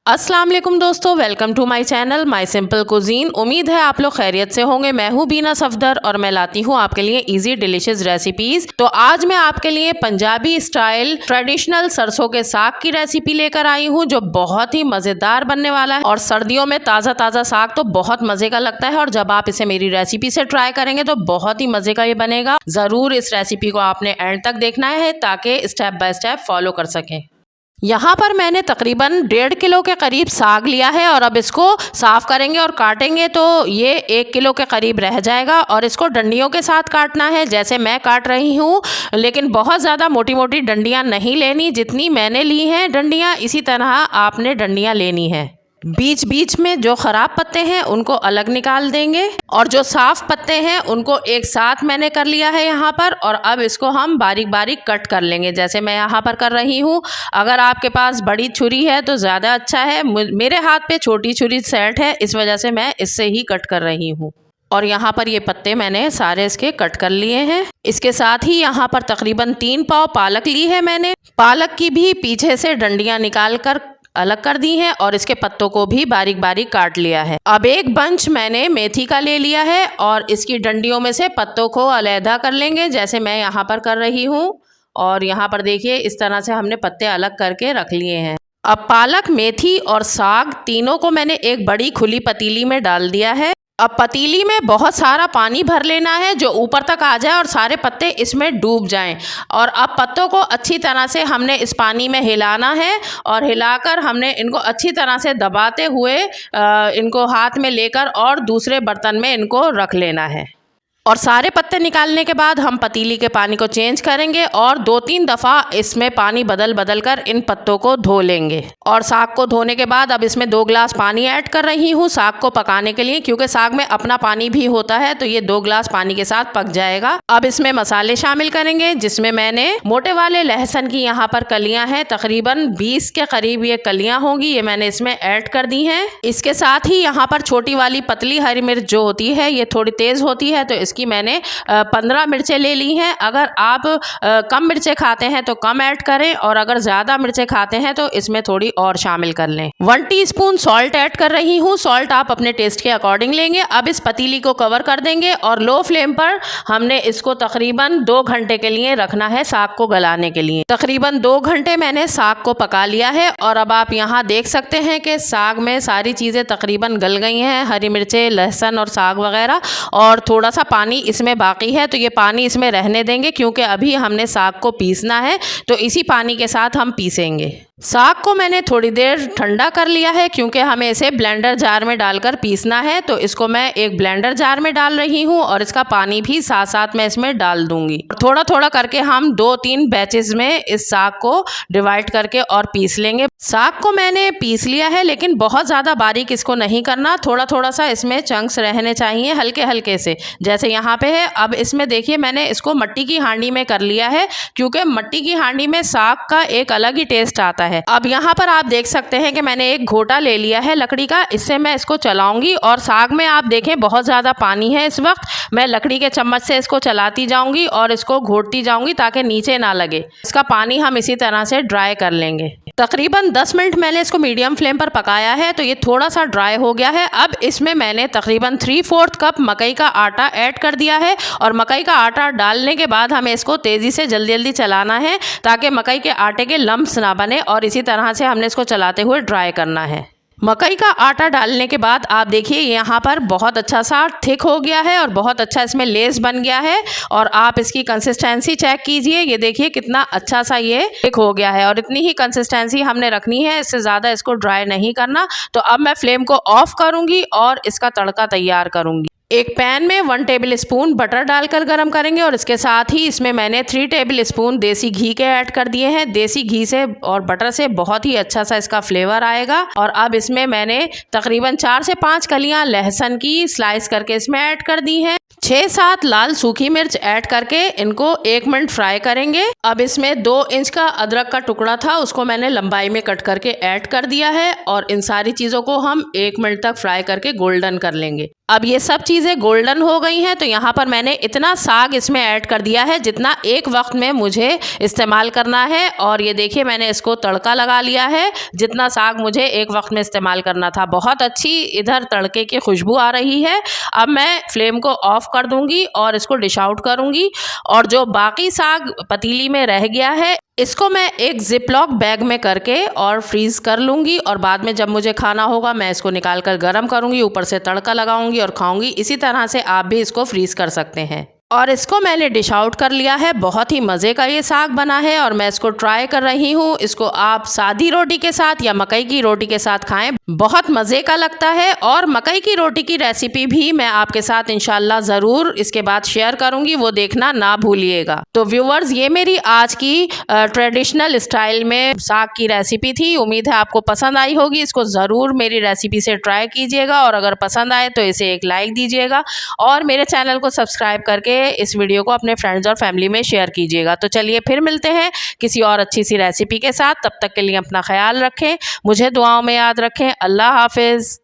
अस्सलाम वालेकुम दोस्तों, welcome to my channel my simple cuisine. उम्मीद है आप लोग खैरियत से होंगे। मैं हूँ बीना सफदर और मैं लाती हूँ आपके लिए इजी डिलीशियस रेसिपीज़। तो आज मैं आपके लिए पंजाबी स्टाइल ट्रेडिशनल सरसों के साग की रेसिपी लेकर आई हूँ, जो बहुत ही मज़ेदार बनने वाला है। और सर्दियों में ताज़ा ताज़ा साग तो बहुत मज़े का लगता है, और जब आप इसे मेरी रेसिपी से ट्राई करेंगे तो बहुत ही मज़े का ये बनेगा। ज़रूर इस रेसिपी को आपने एंड तक देखना है ताकि स्टेप बाय स्टेप फॉलो कर सकें। यहाँ पर मैंने तकरीबन 1.5 किलो के करीब साग लिया है, और अब इसको साफ़ करेंगे और काटेंगे तो ये 1 किलो के करीब रह जाएगा। और इसको डंडियों के साथ काटना है, जैसे मैं काट रही हूँ, लेकिन बहुत ज़्यादा मोटी मोटी डंडियाँ नहीं लेनी। जितनी मैंने ली हैं डंडियाँ, इसी तरह आपने डंडियाँ लेनी हैं। बीच बीच में जो ख़राब पत्ते हैं उनको अलग निकाल देंगे, और जो साफ़ पत्ते हैं उनको एक साथ मैंने कर लिया है यहाँ पर। और अब इसको हम बारीक बारीक कट कर लेंगे, जैसे मैं यहाँ पर कर रही हूँ। अगर आपके पास बड़ी छुरी है तो ज़्यादा अच्छा है। मेरे हाथ पे छोटी छुरी सेट है, इस वजह से मैं इससे ही कट कर रही हूँ। और यहाँ पर ये पत्ते मैंने सारे इसके कट कर लिए हैं। इसके साथ ही यहाँ पर तकरीबन 3 पाव पालक ली है मैंने। पालक की भी पीछे से डंडियाँ निकाल कर अलग कर दी हैं, और इसके पत्तों को भी बारीक बारीक काट लिया है। अब एक बंच मैंने मेथी का ले लिया है, और इसकी डंडियों में से पत्तों को अलहदा कर लेंगे, जैसे मैं यहाँ पर कर रही हूँ। और यहाँ पर देखिए, इस तरह से हमने पत्ते अलग करके रख लिए हैं। अब पालक, मेथी और साग तीनों को मैंने एक बड़ी खुली पतीली में डाल दिया है। अब पतीली में बहुत सारा पानी भर लेना है, जो ऊपर तक आ जाए और सारे पत्ते इसमें डूब जाएं। और अब पत्तों को अच्छी तरह से हमने इस पानी में हिलाना है, और हिलाकर हमने इनको अच्छी तरह से दबाते हुए इनको हाथ में लेकर और दूसरे बर्तन में इनको रख लेना है। और सारे पत्ते निकालने के बाद हम पतीली के पानी को चेंज करेंगे, और 2-3 दफ़ा इसमें पानी बदल बदल कर इन पत्तों को धो लेंगे। और साग को धोने के बाद अब इसमें 2 गिलास पानी ऐड कर रही हूँ साग को पकाने के लिए, क्योंकि साग में अपना पानी भी होता है, तो ये 2 गिलास पानी के साथ पक जाएगा। अब इसमें मसाले शामिल करेंगे, जिसमें मैंने मोटे वाले लहसुन की यहाँ पर कलियाँ हैं, तकरीबन 20 के करीब ये कलियाँ होंगी, ये मैंने इसमें ऐड कर दी हैं। इसके साथ ही यहाँ पर छोटी वाली पतली हरी मिर्च जो होती है, ये थोड़ी तेज़ होती है, तो कि मैंने 15 मिर्चें ले ली हैं। अगर आप कम मिर्चें खाते हैं तो कम ऐड करें, और अगर ज़्यादा मिर्चें खाते हैं तो इसमें थोड़ी और शामिल कर लें। 1 टीस्पून सॉल्ट ऐड कर रही हूँ। सॉल्ट आप अपने टेस्ट के अकॉर्डिंग लेंगे। अब इस पतीली को कवर कर देंगे, और लो फ्लेम पर हमने इसको तकरीबन 2 घंटे के लिए रखना है साग को गलाने के लिए। तकरीबन 2 घंटे मैंने साग को पका लिया है, और अब आप यहाँ देख सकते हैं कि साग में सारी चीज़ें तकरीबन गल गई हैं, हरी मिर्चें, लहसुन और साग वगैरह। और थोड़ा सा पानी इसमें बाकी है, तो ये पानी इसमें रहने देंगे, क्योंकि अभी हमने साग को पीसना है, तो इसी पानी के साथ हम पीसेंगे। साग को मैंने थोड़ी देर ठंडा कर लिया है, क्योंकि हमें इसे ब्लेंडर जार में डालकर पीसना है। तो इसको मैं एक ब्लेंडर जार में डाल रही हूँ, और इसका पानी भी साथ साथ मैं इसमें डाल दूंगी। थोड़ा थोड़ा करके हम 2-3 बैचेस में इस साग को डिवाइड करके और पीस लेंगे। साग को मैंने पीस लिया है, लेकिन बहुत ज़्यादा बारीक इसको नहीं करना, थोड़ा थोड़ा सा इसमें चंक्स रहने चाहिए, हल्के हल्के से, जैसे यहाँ पे है। अब इसमें देखिए, मैंने इसको मिट्टी की हांडी में कर लिया है, क्योंकि मिट्टी की हांडी में साग का एक अलग ही टेस्ट आता है। अब यहाँ पर आप देख सकते हैं कि मैंने एक घोटा ले लिया है लकड़ी का, इससे मैं इसको चलाऊंगी। और साग में आप देखें बहुत ज़्यादा पानी है इस वक्त। मैं लकड़ी के चम्मच से इसको चलाती जाऊंगी और इसको घोटती जाऊंगी, ताकि नीचे ना लगे। इसका पानी हम इसी तरह से ड्राई कर लेंगे। तकरीबन 10 मिनट मैंने इसको मीडियम फ्लेम पर पकाया है, तो ये थोड़ा सा ड्राई हो गया है। अब इसमें मैंने तकरीबन 3/4 कप मकई का आटा ऐड कर दिया है, और मकई का आटा डालने के बाद हमें इसको तेज़ी से जल्दी जल्दी चलाना है, ताकि मकई के आटे के लम्प्स ना बने, और इसी तरह से हमने इसको चलाते हुए ड्राई करना है। मकई का आटा डालने के बाद आप देखिए, यहाँ पर बहुत अच्छा सा थिक हो गया है, और बहुत अच्छा इसमें लेस बन गया है। और आप इसकी कंसिस्टेंसी चेक कीजिए, ये देखिए कितना अच्छा सा ये थिक हो गया है, और इतनी ही कंसिस्टेंसी हमने रखनी है, इससे ज़्यादा इसको ड्राई नहीं करना। तो अब मैं फ्लेम को ऑफ करूँगी और इसका तड़का तैयार करूँगी। एक पैन में 1 टेबल स्पून बटर डालकर गरम करेंगे, और इसके साथ ही इसमें मैंने 3 टेबल स्पून देसी घी के ऐड कर दिए हैं। देसी घी से और बटर से बहुत ही अच्छा सा इसका फ्लेवर आएगा। और अब इसमें मैंने तकरीबन 4 से 5 कलियां लहसुन की स्लाइस करके इसमें ऐड कर दी हैं। 6-7 लाल सूखी मिर्च ऐड करके इनको 1 मिनट फ्राई करेंगे। अब इसमें 2 इंच का अदरक का टुकड़ा था, उसको मैंने लंबाई में कट करके ऐड कर दिया है और इन सारी चीज़ों को हम 1 मिनट तक फ्राई करके गोल्डन कर लेंगे। अब ये सब चीज़ें गोल्डन हो गई हैं तो यहाँ पर मैंने इतना साग इसमें ऐड कर दिया है जितना एक वक्त में मुझे इस्तेमाल करना है। और ये देखिए मैंने इसको तड़का लगा लिया है जितना साग मुझे एक वक्त में इस्तेमाल करना था। बहुत अच्छी इधर तड़के की खुशबू आ रही है। अब मैं फ्लेम को ऑफ कर दूंगी और इसको डिश आउट करूंगी। और जो बाकी साग पतीली में रह गया है इसको मैं एक जिपलॉक बैग में करके और फ्रीज़ कर लूँगी और बाद में जब मुझे खाना होगा मैं इसको निकाल कर गर्म करूँगी, ऊपर से तड़का लगाऊंगी और खाऊंगी। इसी तरह से आप भी इसको फ्रीज़ कर सकते हैं। और इसको मैंने डिश आउट कर लिया है। बहुत ही मज़े का ये साग बना है और मैं इसको ट्राई कर रही हूँ। इसको आप सादी रोटी के साथ या मकई की रोटी के साथ खाएं, बहुत मज़े का लगता है। और मकई की रोटी की रेसिपी भी मैं आपके साथ इंशाल्लाह ज़रूर इसके बाद शेयर करूँगी, वो देखना ना भूलिएगा। तो व्यूवर्स, ये मेरी आज की ट्रेडिशनल स्टाइल में साग की रेसिपी थी। उम्मीद है आपको पसंद आई होगी। इसको ज़रूर मेरी रेसिपी से ट्राई कीजिएगा और अगर पसंद आए तो इसे एक लाइक दीजिएगा और मेरे चैनल को सब्सक्राइब करके इस वीडियो को अपने फ्रेंड्स और फैमिली में शेयर कीजिएगा। तो चलिए फिर मिलते हैं किसी और अच्छी सी रेसिपी के साथ। तब तक के लिए अपना ख्याल रखें, मुझे दुआओं में याद रखें। अल्लाह हाफिज़।